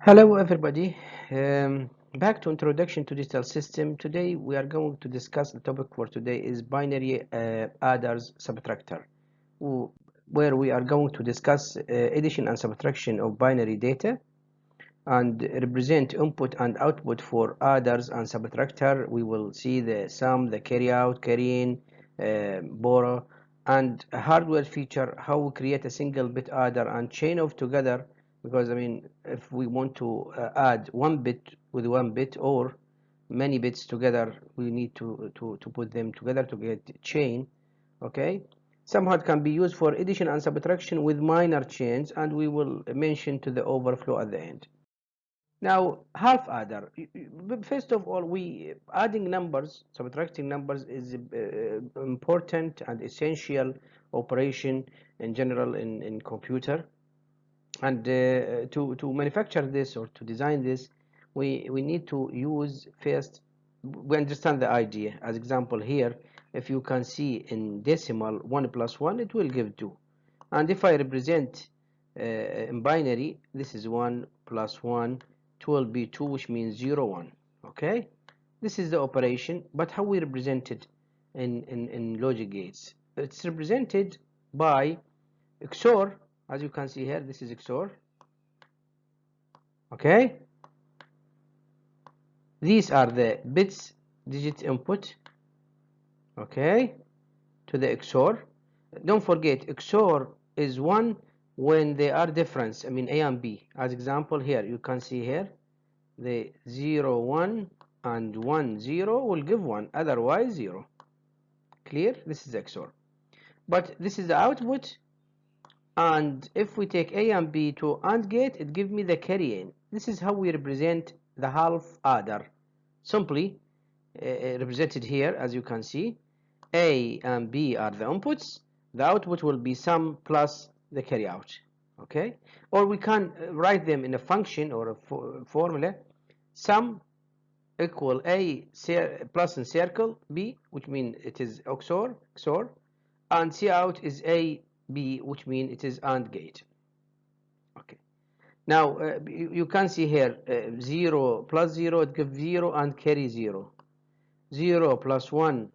Hello everybody. Back to introduction to digital system. Today we are going to discuss the topic for today is binary adders subtractor, where we are going to discuss addition and subtraction of binary data and represent input and output for adders and subtractor. We will see the sum, the carry out, carry in, borrow, and a hardware feature, how we create a single bit adder and chain of together, because I mean if we want to add one bit with one bit or many bits together, we need to put them together to get chain. Okay, somehow it can be used for addition and subtraction with minor chains, and we will mention to the overflow at the end. Now, half adder. First of all, we adding numbers, subtracting numbers is important and essential operation in general in computer. And to manufacture this or to design this, we need to use first. We understand the idea. As example here, if you can see in decimal 1 plus 1, it will give 2. And if I represent in binary, this is 1 plus 1, 2 will be 2, which means 0, 1. Okay, this is the operation. But how we represent it in logic gates? It's represented by XOR. As you can see here, this is XOR. Okay, these are the bits digit input, okay, to the XOR. Don't forget, XOR is 1 when they are different. I mean A and B. As example here, you can see here the 0 1 and 1 0 will give 1, otherwise 0. Clear? This is XOR. But this is the output, and if we take A and B to AND gate, it gives me the carry in. This is how we represent the half adder. Simply represented here, as you can see, A and B are the inputs. The output will be sum plus the carry out. Okay, or we can write them in a function or a formula. Sum equal A plus in circle B, which means it is XOR, and C out is A B, which means it is AND gate. Okay. Now you can see here 0 plus 0, it gives 0 and carry 0. 0 plus 1,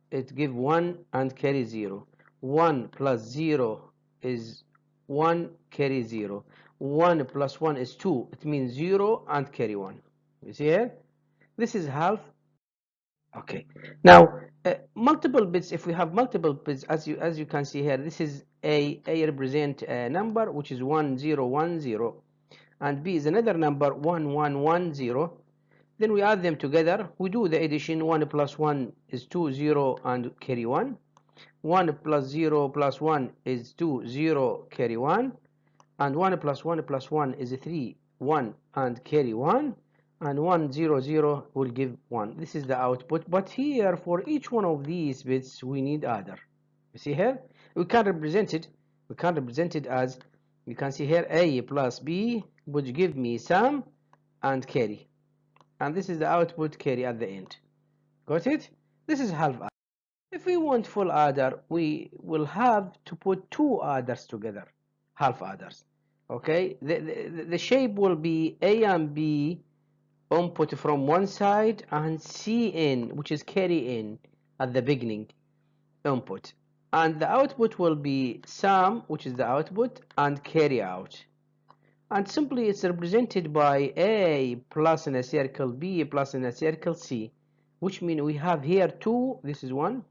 it gives 1 and carry 0. 1 plus 0 is 1, carry 0. 1 plus 1 is 2, it means 0 and carry 1. You see here? This is half. Okay. Now multiple bits. If we have multiple bits, as you can see here, this is A represent a number which is 1 0 1 0, and B is another number 1 1 1 0. Then we add them together. We do the addition. 1 plus 1 is 2 0 and carry 1. 1 plus 0 plus 1 is 2 0 carry 1, and 1 plus 1 plus 1 is 3 1 and carry 1, and 1 0 0 will give 1. This is the output, but here for each one of these bits we need adder. You see here, we can represent it as, you can see here, A plus B, which give me sum and carry, and this is the output carry at the end. Got it? This is half adder. If we want full adder, we will have to put two adders together, half adders. Okay, the shape will be A and B input from one side, and C in, which is carry in at the beginning input, and the output will be sum, which is the output, and carry out. And simply it's represented by A plus in a circle, B plus in a circle, C, which means we have here 2, this is 1,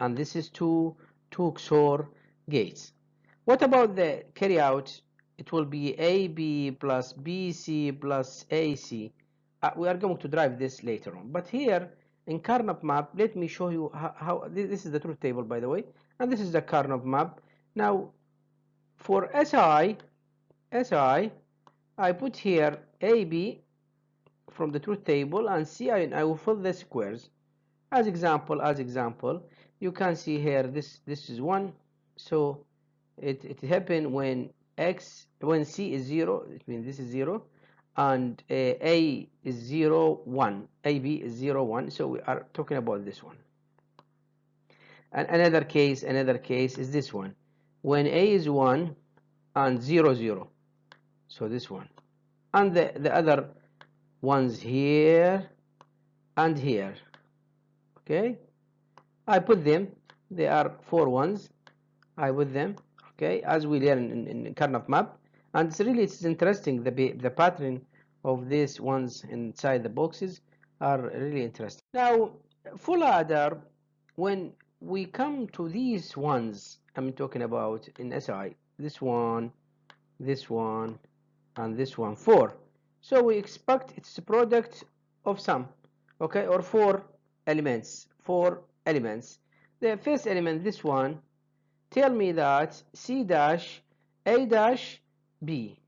and this is 2 XOR gates. What about the carry out? It will be AB plus BC plus AC. We are going to drive this later on. But here in Carnap map, let me show you how this is the truth table, by the way, and this is the Carnap map. Now for SI, I put here AB from the truth table, and CI, and I will fill the squares. As example, you can see here this is 1, so it happened when C is 0, it means this is 0, and A is 0 1, AB is 0 1, so we are talking about this one. And another case is this one, when A is 1 and 0 0, so this one. and the other ones here and here. Okay, I put them, they are 4 ones, I put them, okay, as we learn in Karnaugh map. And it's interesting, the pattern of these ones inside the boxes are really interesting. Now, full adder, when we come to these ones I'm talking about in SI, this one, and this one, 4. So we expect it's a product of sum, okay, or 4 elements. The first element, this one, tell me that C dash A dash B.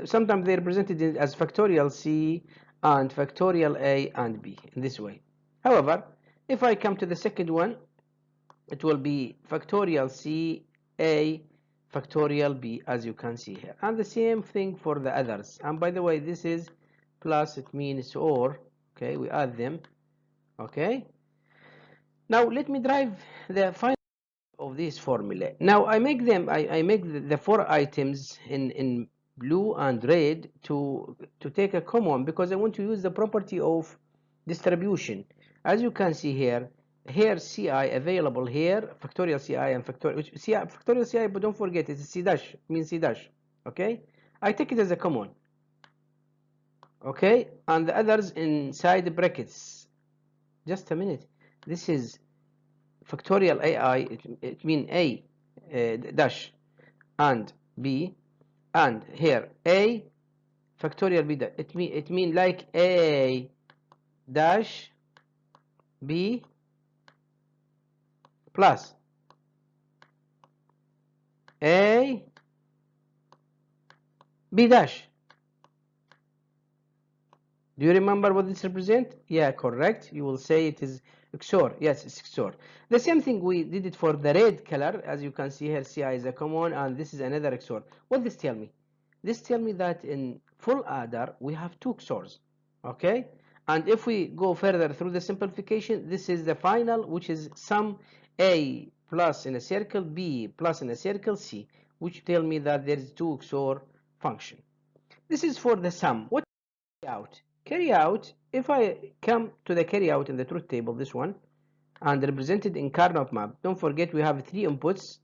Sometimes they're represented as factorial C and factorial A and B in this way. However, if I come to the second one, it will be factorial C A factorial B, as you can see here, and the same thing for the others. And by the way, this is plus, it means or, okay, we add them. Okay, now let me drive the final of this formula. Now I make them, I make the 4 items in blue and red to take a common, because I want to use the property of distribution. As you can see here, Ci available here, factorial Ci and factorial Ci, but don't forget it's C dash, means C dash. Okay, I take it as a common. Okay, and the others inside the brackets. Just a minute, this is factorial AI, it means A dash and B, and here A factorial B, it mean like A dash B plus A B dash. Do you remember what this represents? Yeah, correct. You will say it is XOR. Yes, it's XOR. The same thing we did it for the red color. As you can see here, Ci is a common, and this is another XOR. What this tell me? This tell me that in full adder we have 2 XORs. Okay, and if we go further through the simplification, this is the final, which is sum A plus in a circle B plus in a circle C, which tell me that there is 2 XOR function. This is for the sum. What out? Carry out, if I come to the carry out in the truth table, this one, and represented in Karnaugh map, don't forget we have 3 inputs,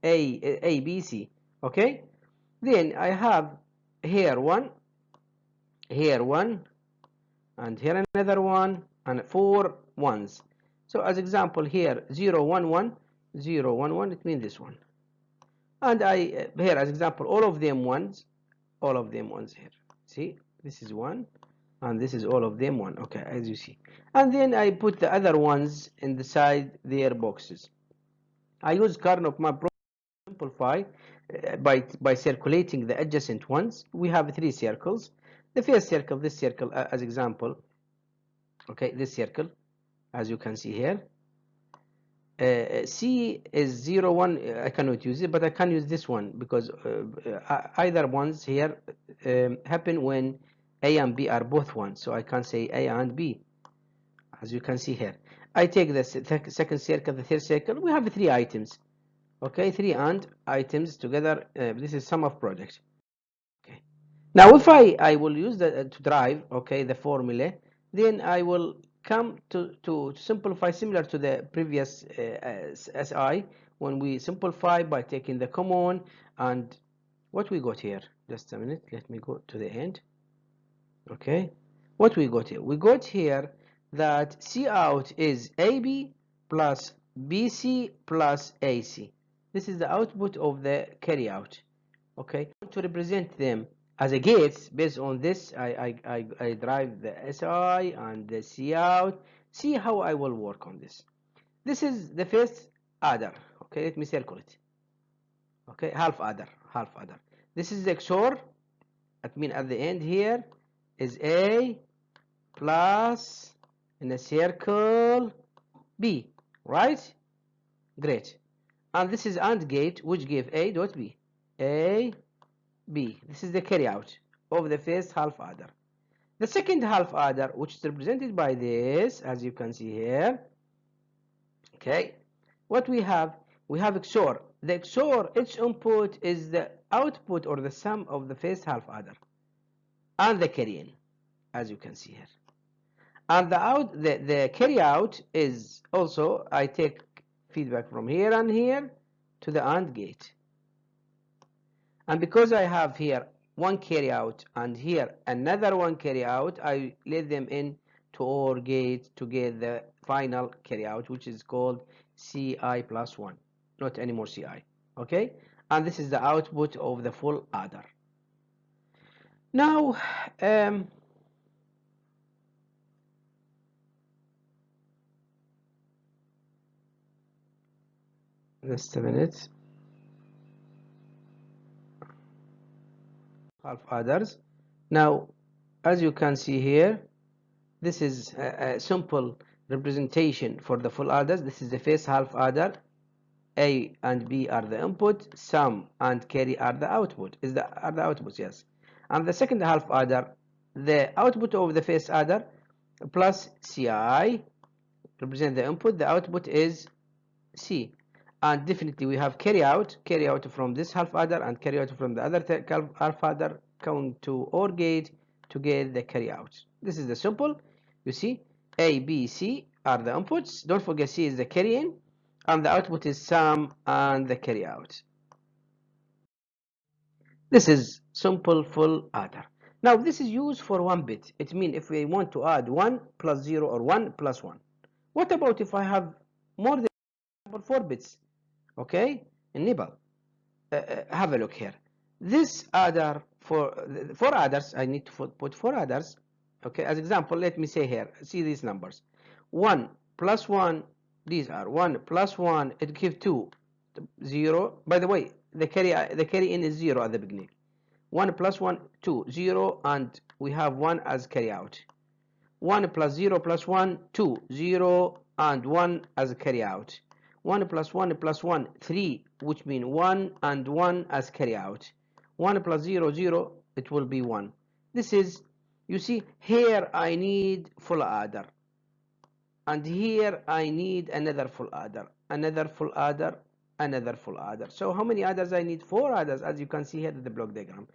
A, B, C, okay? Then I have here one, and here another one, and 4 ones. So as example here, 0, 1, 1, 0, 1, 1, it means this one. And I, here as example, all of them ones here. See, this is 1. And this is all of them 1, okay, as you see. And then I put the other ones in the side their boxes. I use Karnaugh map to simplify by circulating the adjacent ones. We have 3 circles. The first circle, this circle as example, okay, this circle, as you can see here. C is 0, 1, I cannot use it, but I can use this one, because either ones here happen when A and B are both 1, so I can say A and B, as you can see here. I take the second circle, the third circle, we have 3 items, okay, 3 and items together, this is sum of product. Okay. Now if I will use to drive, okay, the formula, then I will come to simplify similar to the previous SI, when we simplify by taking the common. And what we got here, just a minute, let me go to the end. Okay, what we got here, we got here that C out is AB plus BC plus AC. This is the output of the carry out. Okay, to represent them as a gates, based on this I drive the SI and the C out. See how I will work on this. This is the first adder. Okay, let me circle it. Okay, half adder. This is the XOR. That means at the end here is A plus in a circle B, right? Great. And this is AND gate, which give A dot B. A, B. This is the carry out of the first half adder. The second half adder, which is represented by this, as you can see here. Okay, what we have XOR. The XOR, its input is the output or the sum of the first half adder. and the carry in, as you can see here. And the carry out is also, I take feedback from here and here to the AND gate. And because I have here one carry out and here another one carry out, I let them in to OR gate to get the final carry out, which is called CI plus 1, not anymore CI. Okay, and this is the output of the full adder. Now, just a minute. Half adders. Now, as you can see here, this is a simple representation for the full adders. This is the first half adder. A and B are the input, sum and carry are the output. Are the outputs, yes. And the second half adder, the output of the first adder plus CI represent the input. The output is C. And definitely we have carry out from this half adder and carry out from the other half adder coming to OR gate to get the carry out. This is the simple. You see, A, B, C are the inputs. Don't forget C is the carry in, and the output is sum and the carry out. This is simple full adder. Now this is used for 1 bit. It means if we want to add 1 plus 0 or 1 plus 1. What about if I have more than 4 bits? Okay, enable. Have a look here. This adder for 4 adders, I need to put 4 adders. Okay, as example, let me say here, see these numbers. 1 plus 1, these are 1 plus 1, it gives 2, 0. By the way, the carry in is 0 at the beginning. 1 plus 1, 2, 0, and we have 1 as carry out. 1 plus 0 plus 1, 2, 0, and 1 as carry out. 1 plus 1 plus 1, 3, which means 1 and 1 as carry out. 1 plus 0, 0, it will be 1. This is, you see, here I need full adder. And here I need another full adder, another full adder, another full adder. So how many adders I need? 4 adders, as you can see here in the block diagram.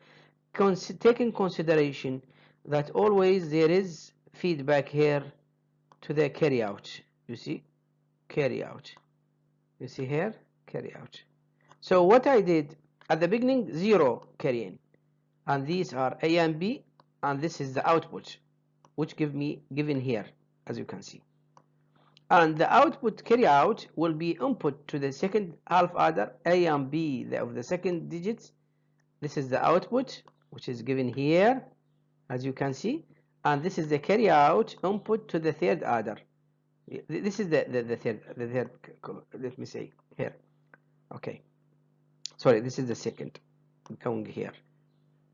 Taking consideration that always there is feedback here to the carry out. You see, carry out. You see here, carry out. So what I did at the beginning, 0 carry in, and these are A and B, and this is the output, which given here, as you can see. And the output carry out will be input to the second half adder, A and B of the second digits. This is the output, which is given here, as you can see, and this is the carry out input to the third adder. This is the third, let me say here. Okay, sorry, this is the second coming here.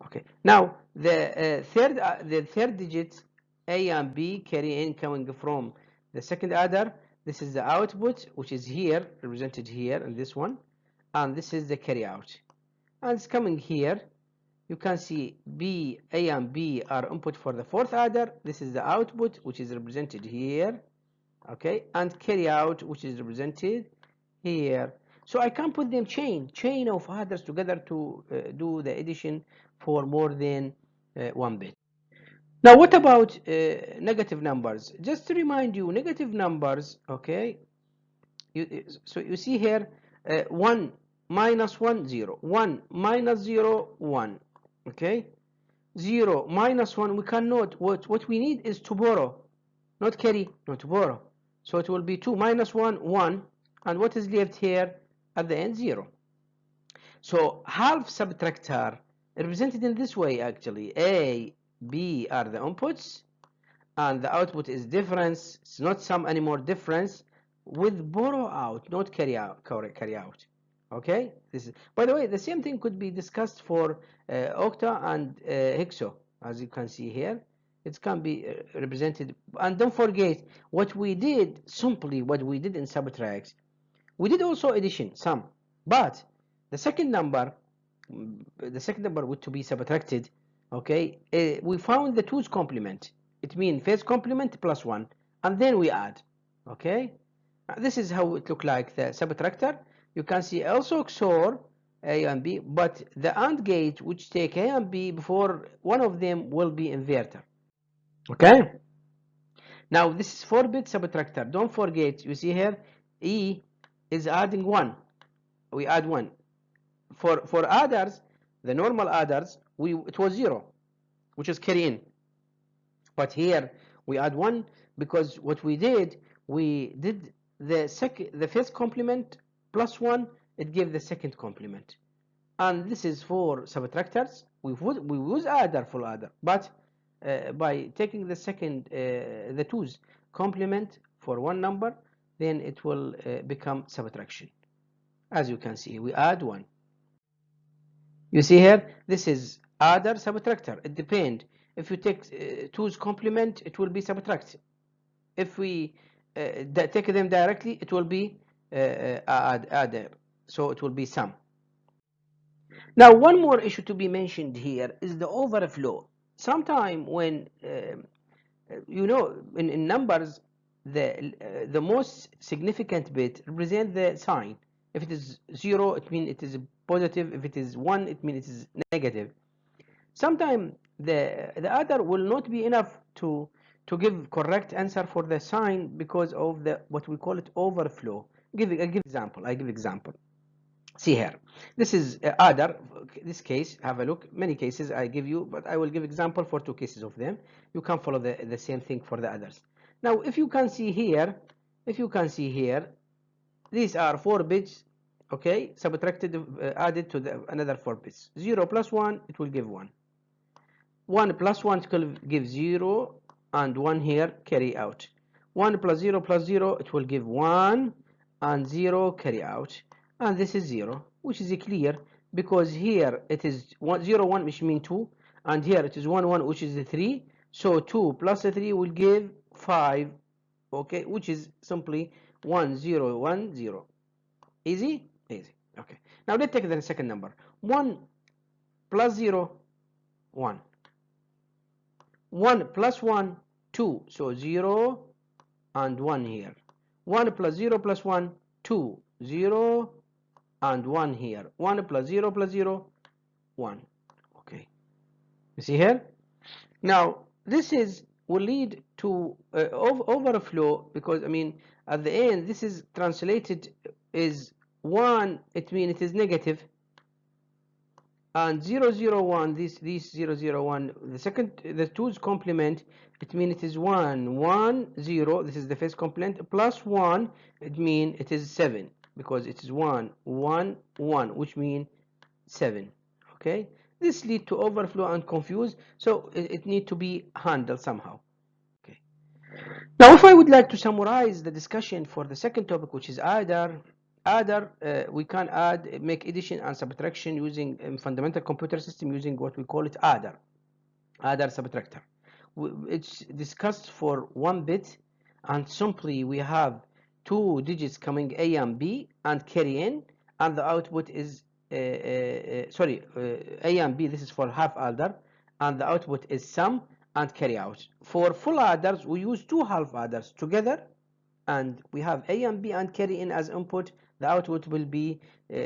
Okay, now the third digit A and B carry in coming from the second adder. This is the output, which is here represented here in this one, and this is the carry out, and it's coming here. You can see B, A and B are input for the fourth adder. This is the output, which is represented here. Okay, and carry out, which is represented here. So I can put them chain of adders together to do the addition for more than 1 bit. Now what about negative numbers? Just to remind you, negative numbers, okay, so you see here 1 minus 1, 0, 1 minus 0, 1, okay, 0 minus 1, we cannot, what we need is to borrow, not carry, not to borrow. So it will be 2 minus 1, 1, and what is left here at the end? 0. So half subtractor represented in this way actually. A, B are the inputs, and the output is difference. It's not sum anymore, difference with borrow out, not carry out. Okay, this is, by the way, the same thing could be discussed for octa and hexo, as you can see here. It can be represented, and don't forget what we did, simply what we did in subtract. We did also addition, sum, but the second number to be subtracted, okay, we found the 2's complement. It means first complement plus 1, and then we add. Okay, this is how it look like the subtractor. You can see also XOR A and B, but the AND gate which take A and B before one of them will be inverter. Okay. Now this is 4-bit subtractor. Don't forget, you see here, E is adding 1. We add 1. For adders, the normal adders, it was 0, which is carry in. But here we add 1 because what we did the first complement plus 1, it gave the second complement. And this is for subtractors. We use adder for adder, but by taking the second, the 2's complement for one number, then it will become subtraction. As you can see, we add 1. You see here, this is adder subtractor. It depends. If you take 2's complement, it will be subtract. If we take them directly, it will be adder. So it will be sum. Now, one more issue to be mentioned here is the overflow. Sometimes when in numbers, the most significant bit represents the sign. If it is 0, it means it is positive. If it is 1, it means it is negative. Sometimes the other will not be enough to give correct answer for the sign because of the what we call it overflow. I give example. See here, this is other. This case, have a look. Many cases I give you, but I will give example for 2 cases of them. You can follow the same thing for the others. Now, if you can see here, these are 4 bits, okay, subtracted, added to another 4 bits. 0 plus 1, it will give 1. 1 plus 1 will give 0, and 1 here carry out. 1 plus 0 plus 0, it will give 1, and 0 carry out. And this is 0, which is clear because here it is 0, 1, which means 2, and here it is 1, 1, which is 3. So 2 plus 3 will give 5, okay, which is simply 1, 0, 1, 0. Easy? Easy. Okay. Now let's take the second number. 1 plus 0, 1. 1 plus 1, 2. So 0 and 1 here. 1 plus 0 plus 1, 2. 0 and 1 here. 1 plus 0 plus 0, 1. Okay. You see here? Now, this will lead to overflow because, I mean, at the end, this is translated is 1, it means it is negative. And 0, 0, 1, this 0, 0, 1, the 2's complement, it means it is 1, 1, 0, this is the first complement, plus 1, it means it is 7, because it is 1, 1, 1, which means 7, okay? This leads to overflow and confuse, so it needs to be handled somehow. Okay. Now, if I would like to summarize the discussion for the second topic, which is adder, we can make addition and subtraction using fundamental computer system using what we call it adder subtractor. It's discussed for 1 bit, and simply we have 2 digits coming A and B and carry in, and the output is A and B. This is for half adder, and the output is sum and carry out. For full adders, we use 2 half adders together, and we have A and B and carry in as input. The output will be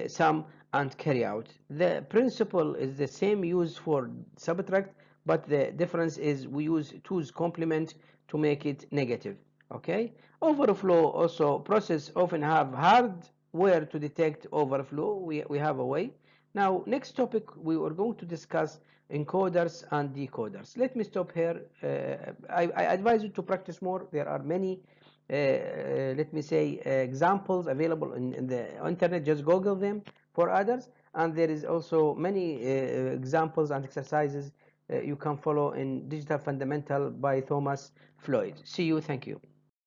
sum and carry out. The principle is the same used for subtract, but the difference is we use 2's complement to make it negative. Okay. Overflow also process often have hardware to detect overflow. We have a way. Now, next topic we are going to discuss encoders and decoders. Let me stop here. I advise you to practice more. There are many let me say examples available in the internet. Just Google them for others, and there is also many examples and exercises you can follow in Digital Fundamental by Thomas Floyd. See you. Thank you.